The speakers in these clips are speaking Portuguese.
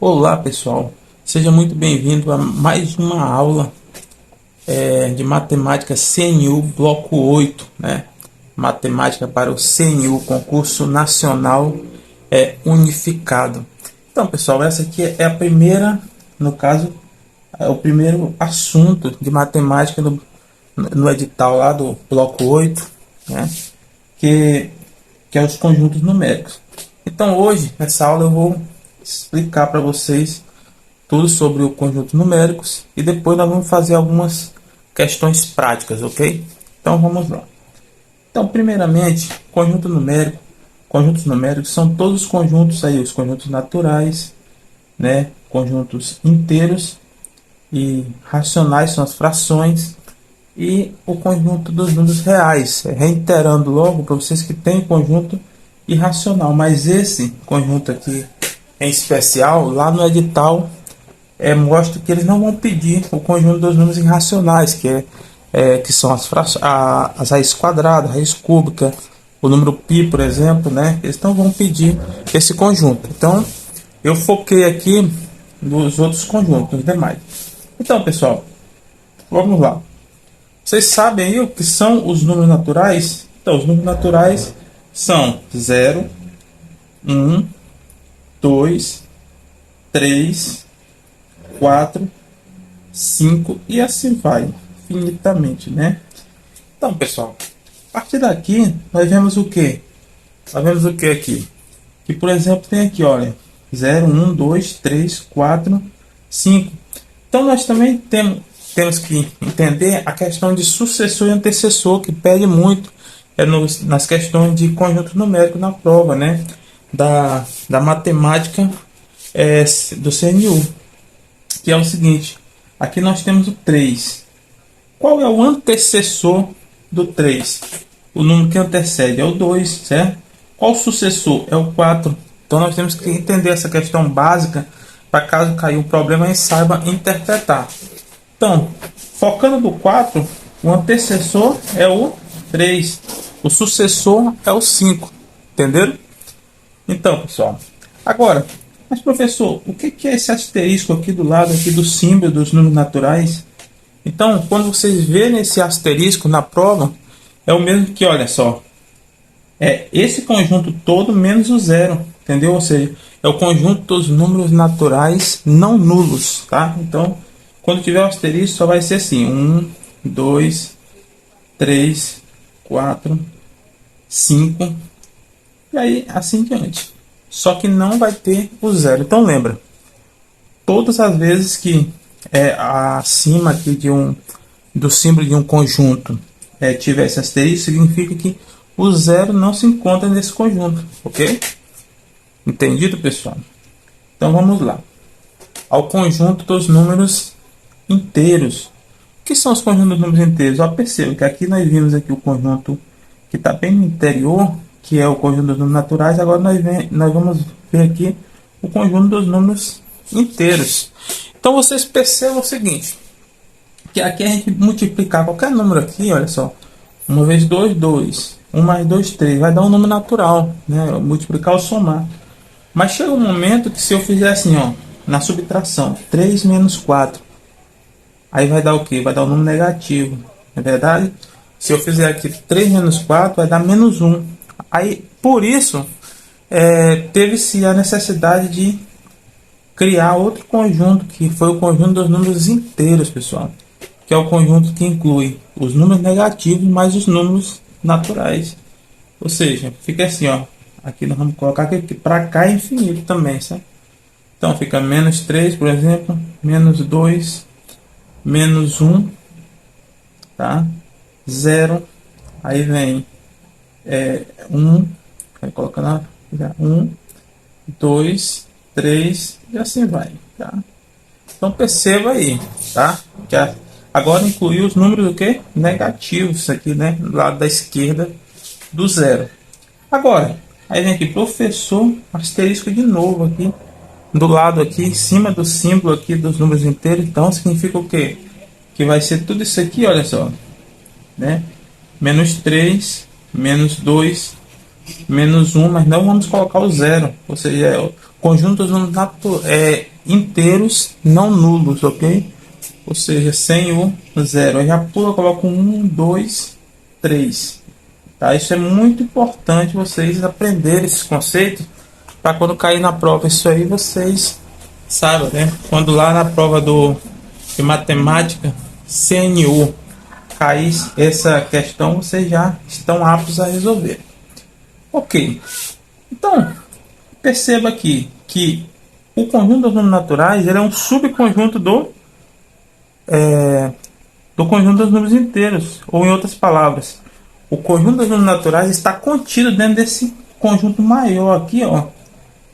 Olá pessoal, seja muito bem-vindo a mais uma aula de matemática CNU bloco 8, né? Matemática para o CNU, concurso nacional unificado. Então pessoal, essa aqui é a primeira, no caso, é o primeiro assunto de matemática no edital lá do bloco 8, né? Que, que é os conjuntos numéricos. Então hoje, nessa aula, eu vou explicar para vocês tudo sobre o conjunto numéricos e depois nós vamos fazer algumas questões práticas, ok? Então vamos lá. Então, primeiramente, conjuntos numéricos são todos os conjuntos aí, os conjuntos naturais, né? Conjuntos inteiros e racionais são as frações e o conjunto dos números reais. Reiterando logo para vocês que tem conjunto irracional, mas esse conjunto aqui em especial, lá no edital mostra que eles não vão pedir o conjunto dos números irracionais, que são as raízes quadradas, raiz cúbica, o número π, por exemplo, né? Eles não vão pedir esse conjunto. Então, eu foquei aqui nos outros conjuntos, nos demais. Então, pessoal, vamos lá. Vocês sabem aí o que são os números naturais? Então, os números naturais são 0, 1, 2, 3, 4, 5 e assim vai, infinitamente, né? Então, pessoal, a partir daqui, nós vemos o que? Nós vemos o que aqui? Que, por exemplo, tem aqui, olha, 0, 1, 2, 3, 4, 5. Então, nós também temos que entender a questão de sucessor e antecessor, que pede muito nas questões de conjunto numérico na prova, né? Da matemática do CNU. Que é o seguinte, aqui nós temos o 3. Qual é o antecessor do 3? O número que antecede é o 2, certo? Qual o sucessor? É o 4. Então nós temos que entender essa questão básica para caso cair um problema a gente saiba interpretar. Então, focando no 4, o antecessor é o 3. O sucessor é o 5. Entenderam? Então, pessoal, agora, mas professor, o que é esse asterisco aqui do lado aqui do símbolo dos números naturais? Então, quando vocês verem esse asterisco na prova, é o mesmo que, olha só, é esse conjunto todo menos o zero, entendeu? Ou seja, é o conjunto dos números naturais não nulos, tá? Então, quando tiver o asterisco, só vai ser assim, 1, 2, 3, 4, 5, e aí assim diante. Só que não vai ter o zero. Então lembra, todas as vezes que acima aqui do símbolo de um conjunto tiver esse asterisco, significa que o zero não se encontra nesse conjunto, ok? Entendido, pessoal? Então vamos lá. Ao conjunto dos números inteiros. O que são os conjuntos dos números inteiros? Ó, perceba que aqui nós vimos aqui o conjunto que está bem no interior, que é o conjunto dos números naturais. Agora nós vamos ver aqui o conjunto dos números inteiros. Então vocês percebam o seguinte, que aqui a gente multiplicar qualquer número aqui, olha só, 1 vezes 2, 2, 1 mais 2, 3, vai dar um número natural, né? Multiplicar ou somar. Mas chega um momento que se eu fizer assim, ó, na subtração, 3 menos 4, aí vai dar o que? Vai dar um número negativo, não é verdade? Se eu fizer aqui 3 menos 4, vai dar menos 1. Aí, por isso, teve-se a necessidade de criar outro conjunto, que foi o conjunto dos números inteiros, pessoal. Que é o conjunto que inclui os números negativos mais os números naturais. Ou seja, fica assim, ó. Aqui nós vamos colocar que para cá é infinito também, certo? Então, fica menos 3, por exemplo, menos 2, menos 1, tá? 0, aí vem 1, vai colocar lá, 1, 2, 3 e assim vai, tá? Então perceba aí, tá? Que agora incluiu os números do que? Negativos aqui, né? Do lado da esquerda do zero. Agora, aí vem aqui, professor, asterisco de novo aqui, do lado aqui, em cima do símbolo aqui dos números inteiros. Então significa o quê? Que vai ser tudo isso aqui, olha só, né? Menos 3, menos 2, menos um, mas não vamos colocar o zero, ou seja, é o conjunto dos números inteiros não nulos, ok? Ou seja, sem o zero. Eu já pula, coloco 1, 2, 3. Tá? Isso é muito importante vocês aprenderem esses conceitos para quando cair na prova isso aí vocês saibam, né? Quando lá na prova de matemática CNU cair essa questão, vocês já estão aptos a resolver. Ok. Então, perceba aqui que o conjunto dos números naturais ele é um subconjunto do conjunto dos números inteiros, ou em outras palavras, o conjunto dos números naturais está contido dentro desse conjunto maior aqui, ó,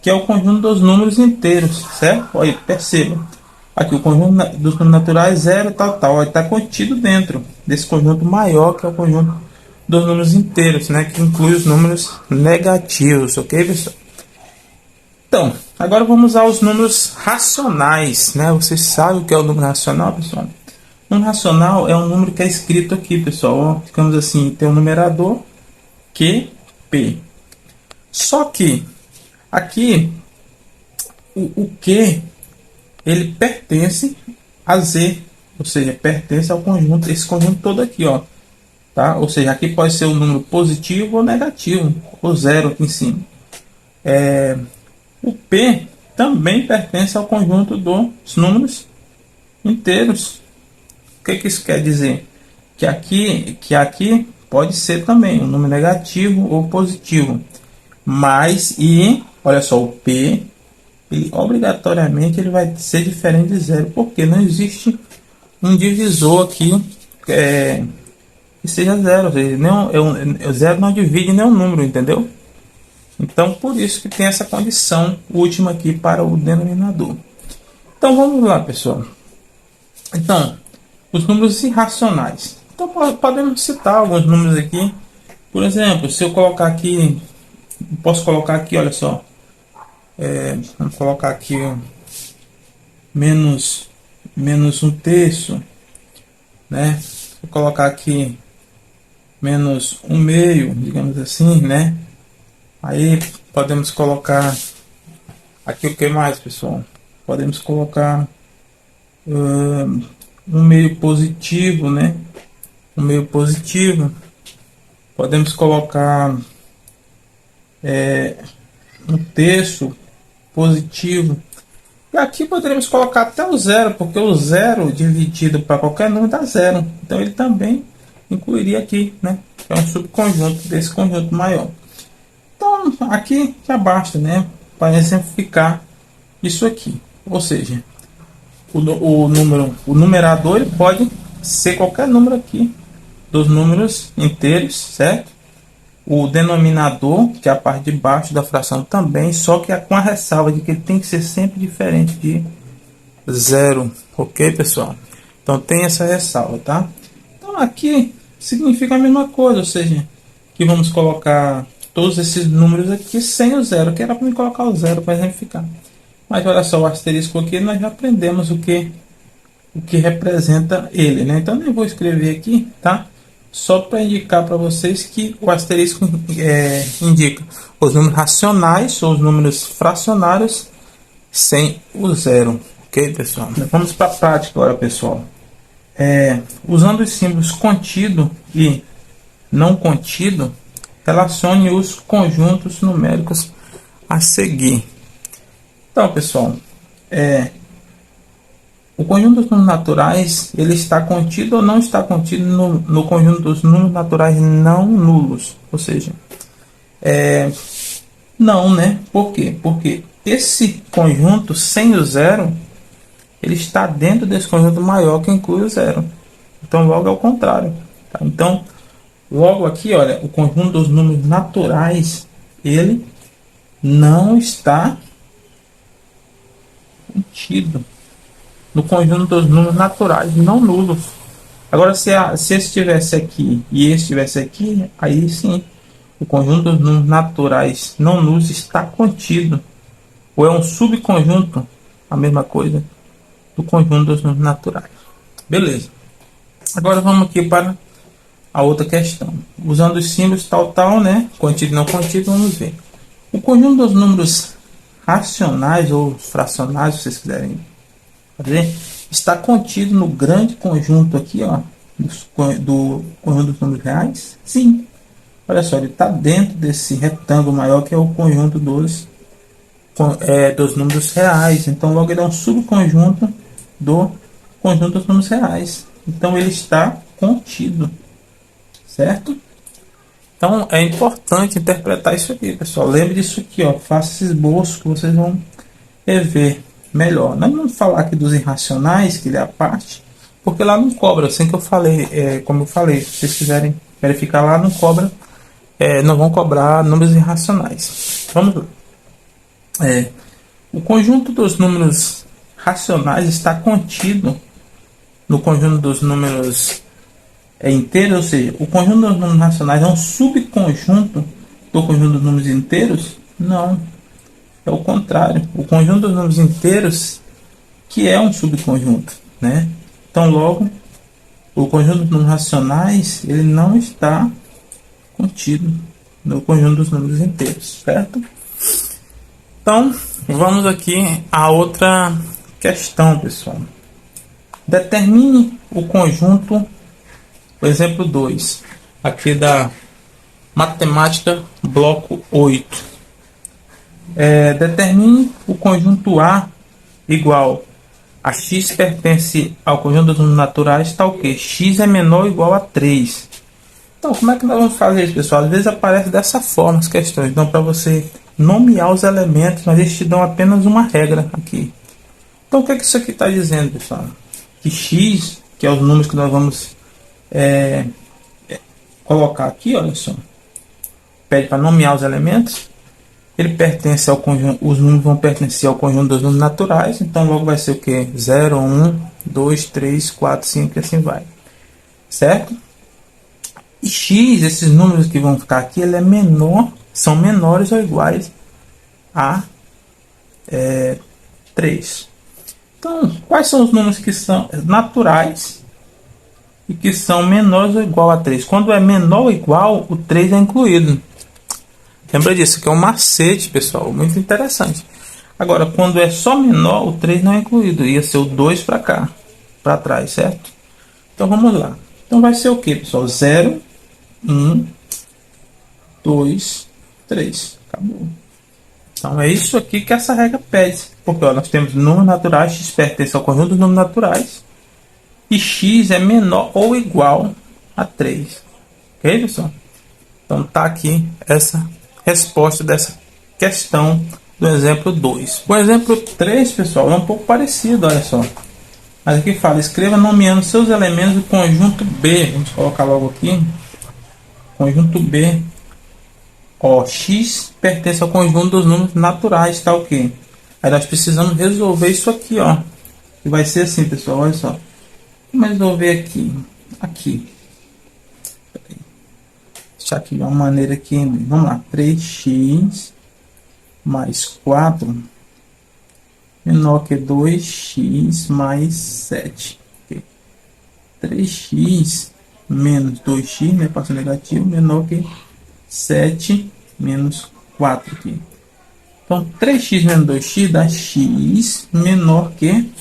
que é o conjunto dos números inteiros, certo? Olha, perceba. Aqui o conjunto dos números naturais, zero, tal, está contido dentro desse conjunto maior, que é o conjunto dos números inteiros, né? Que inclui os números negativos, ok, pessoal? Então, agora vamos usar os números racionais, né? Vocês sabem o que é o número racional, pessoal? O número racional é um número que é escrito aqui, pessoal. Ó, ficamos assim, tem um numerador QP. Só que aqui o Q ele pertence a Z, ou seja, pertence ao conjunto, esse conjunto todo aqui, ó, tá? Ou seja, aqui pode ser um número positivo ou negativo, ou zero aqui em cima. O P também pertence ao conjunto dos números inteiros. O que isso quer dizer? Que aqui pode ser também um número negativo ou positivo, mas olha só, o P ele obrigatoriamente ele vai ser diferente de zero, porque não existe um divisor aqui que seja zero, ou seja, o zero não divide nenhum número, entendeu? Então por isso que tem essa condição última aqui para o denominador. Então vamos lá, pessoal. Então os números irracionais. Então podemos citar alguns números aqui. Por exemplo, se eu colocar aqui, posso colocar aqui, olha só. Vamos colocar aqui menos um terço, né? Vou colocar aqui menos um meio, digamos assim, né? Aí podemos colocar aqui o que mais, pessoal? Podemos colocar um meio positivo, né? Um meio positivo. Podemos colocar um terço positivo. E aqui poderíamos colocar até o zero, porque o zero dividido para qualquer número dá zero. Então ele também incluiria aqui, né? É um subconjunto desse conjunto maior. Então aqui já basta, né? Para exemplificar isso aqui. Ou seja, o numerador ele pode ser qualquer número aqui dos números inteiros, certo? O denominador, que é a parte de baixo da fração também, só que é com a ressalva de que ele tem que ser sempre diferente de zero, ok, pessoal? Então tem essa ressalva, tá? Então aqui significa a mesma coisa, ou seja, que vamos colocar todos esses números aqui sem o zero, que era para me colocar o zero para exemplificar. Mas olha só, o asterisco aqui, nós já aprendemos o que representa ele, né? Então eu vou escrever aqui, tá? Só para indicar para vocês que o asterisco indica os números racionais ou os números fracionários sem o zero, ok, pessoal? Vamos para a prática agora, pessoal. Usando os símbolos contido e não contido, relacione os conjuntos numéricos a seguir. Então, pessoal, o conjunto dos números naturais, ele está contido ou não está contido no conjunto dos números naturais não nulos? Ou seja, não, né? Por quê? Porque esse conjunto sem o zero, ele está dentro desse conjunto maior que inclui o zero. Então, logo é o contrário. Tá? Então, logo aqui, olha, o conjunto dos números naturais, ele não está contido no conjunto dos números naturais não nulos. Agora, se esse estivesse aqui e esse estivesse aqui, aí sim, o conjunto dos números naturais não nulos está contido. Ou é um subconjunto, a mesma coisa, do conjunto dos números naturais. Beleza. Agora vamos aqui para a outra questão. Usando os símbolos tal, né? Contido e não contido, vamos ver. O conjunto dos números racionais ou fracionais, se vocês quiserem fazer, está contido no grande conjunto aqui, ó, do conjunto dos números reais? Sim. Olha só, ele está dentro desse retângulo maior que é o conjunto dos números reais. Então, logo ele é um subconjunto do conjunto dos números reais. Então, ele está contido, certo? Então, é importante interpretar isso aqui, pessoal. Lembre disso aqui, ó. Faça esse esboço que vocês vão ver melhor. Não vamos falar aqui dos irracionais, que ele é a parte, porque lá não cobra. Assim que eu falei, como eu falei, se vocês quiserem verificar lá, não cobra. Não vão cobrar números irracionais. Vamos lá. O conjunto dos números racionais está contido no conjunto dos números inteiros, ou seja, o conjunto dos números racionais é um subconjunto do conjunto dos números inteiros? Não, é o contrário. O conjunto dos números inteiros que é um subconjunto, né? Então, logo, o conjunto dos números racionais ele não está contido no conjunto dos números inteiros, certo? Então, vamos aqui a outra questão, pessoal. Determine o conjunto, por exemplo 2, aqui da matemática bloco 8. Determine o conjunto A igual a x pertence ao conjunto dos números naturais, tal que x é menor ou igual a 3. Então, como é que nós vamos fazer isso, pessoal? Às vezes aparece dessa forma as questões. Então, para você nomear os elementos, mas eles te dão apenas uma regra aqui. Então, o que é que isso aqui está dizendo, pessoal? Que x, que é os números que nós vamos colocar aqui, olha só. Pede para nomear os elementos. Ele pertence ao conjunto, os números vão pertencer ao conjunto dos números naturais. Então, logo vai ser o que? 0, 1, 2, 3, 4, 5 e assim vai. Certo? E x, esses números que vão ficar aqui, ele é menor, são menores ou iguais a 3. Então, quais são os números que são naturais e que são menores ou igual a 3? Quando é menor ou igual, o 3 é incluído. Lembra disso, que é um macete, pessoal, muito interessante. Agora, quando é só menor, o 3 não é incluído. Ia ser o 2 para cá, para trás, certo? Então, vamos lá. Então, vai ser o que, pessoal? 0, 1, 2, 3. Acabou. Então, é isso aqui que essa regra pede. Porque ó, nós temos números naturais, x pertence ao conjunto dos números naturais. E x é menor ou igual a 3. Ok, pessoal? Então, tá aqui essa resposta dessa questão do exemplo 2. O exemplo 3, pessoal, é um pouco parecido, olha só. Mas aqui fala, escreva nomeando seus elementos do conjunto B. Vamos colocar logo aqui. Conjunto B. Ó, x pertence ao conjunto dos números naturais, tá ok? Aí nós precisamos resolver isso aqui, ó. Que vai ser assim, pessoal, olha só. Vamos resolver aqui. Aqui. Deixar aqui de uma maneira aqui. Vamos lá. 3x mais 4 menor que 2x mais 7. Okay. 3x menos 2x, né? Passa negativo, menor que 7 menos 4 aqui. Então, 3x menos 2x dá x menor que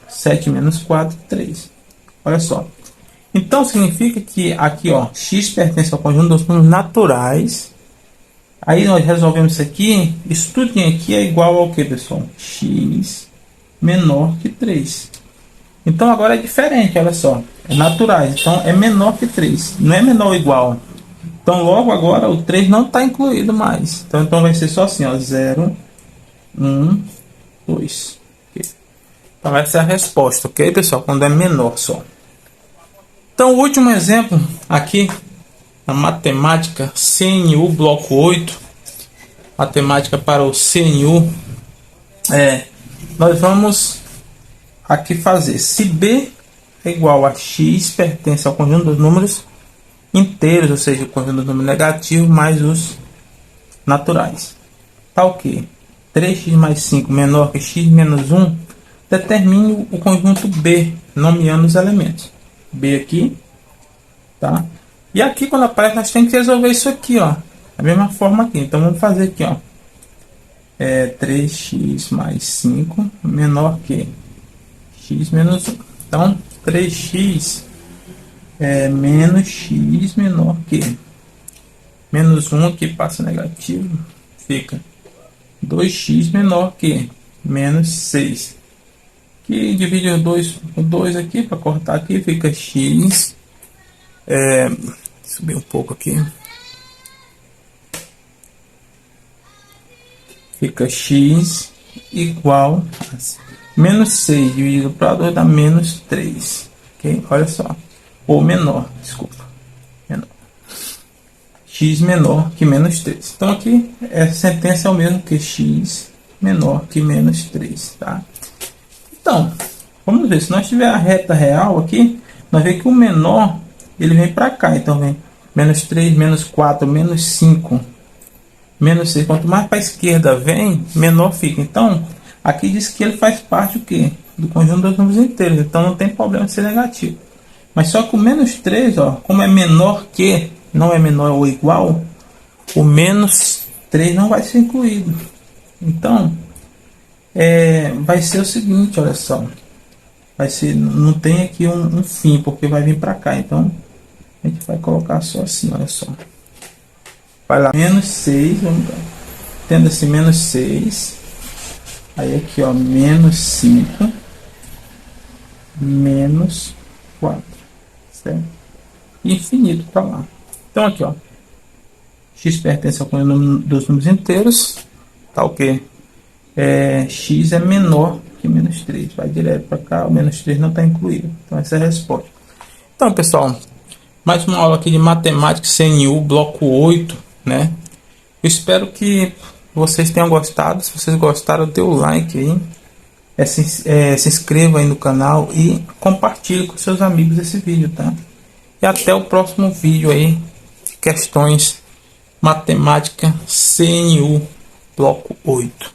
7 menos 4, 3. Olha só. Então, significa que aqui, ó, x pertence ao conjunto dos números naturais. Aí nós resolvemos isso aqui. Isso tudo aqui é igual ao que, pessoal? X menor que 3. Então, agora é diferente, olha só. É naturais, então é menor que 3. Não é menor ou igual. Então, logo agora o 3 não está incluído mais. Então vai ser só assim, ó. 0, 1, 2. Okay. Então, essa é a resposta, ok, pessoal? Quando é menor só. Então, o último exemplo aqui, na matemática CNU bloco 8, matemática para o CNU, nós vamos aqui fazer, se B é igual a x, pertence ao conjunto dos números inteiros, ou seja, o conjunto dos números negativos mais os naturais. Tá ok. 3x mais 5 menor que x menos 1, determine o conjunto B, nomeando os elementos. B aqui, tá? E aqui quando aparece nós temos que resolver isso aqui, ó, da mesma forma aqui. Então vamos fazer aqui, ó, 3x mais 5 menor que x menos 1. Então 3x menos x menor que menos 1, que passa negativo, fica 2x menor que menos 6, que divide o 2 aqui para cortar aqui, fica x, subir um pouco aqui, fica x igual a menos 6 dividido para 2 dá menos 3, ok? Olha só, ou menor, desculpa, menor. X menor que menos 3. Então aqui essa sentença é o mesmo que x menor que menos 3, tá? Então, vamos ver, se nós tiver a reta real aqui, nós vemos que o menor, ele vem para cá, então vem menos 3, menos 4, menos 5, menos 6. Quanto mais para a esquerda vem, menor fica. Então, aqui diz que ele faz parte do quê? Do conjunto dos números inteiros, então não tem problema de ser negativo. Mas só que o menos 3, ó, como é menor que, não é menor ou igual, o menos 3 não vai ser incluído. Então, vai ser o seguinte, olha só. Vai ser, não tem aqui um fim, porque vai vir para cá. Então, a gente vai colocar só assim, olha só. Vai lá, menos 6, vamos lá. Tendo esse menos 6. Aí aqui, ó, menos 5. Menos 4. Certo? Infinito para lá. Então aqui, ó, x pertence ao conjunto dos números inteiros, tá ok? X é menor que menos 3, vai direto para cá, o menos 3 não está incluído. Então essa é a resposta. Então pessoal, mais uma aula aqui de matemática CNU, bloco 8, né? Eu espero que vocês tenham gostado. Se vocês gostaram, dê o like aí, se inscreva aí no canal e compartilhe com seus amigos esse vídeo, tá? E até o próximo vídeo aí, questões matemática CNU bloco 8.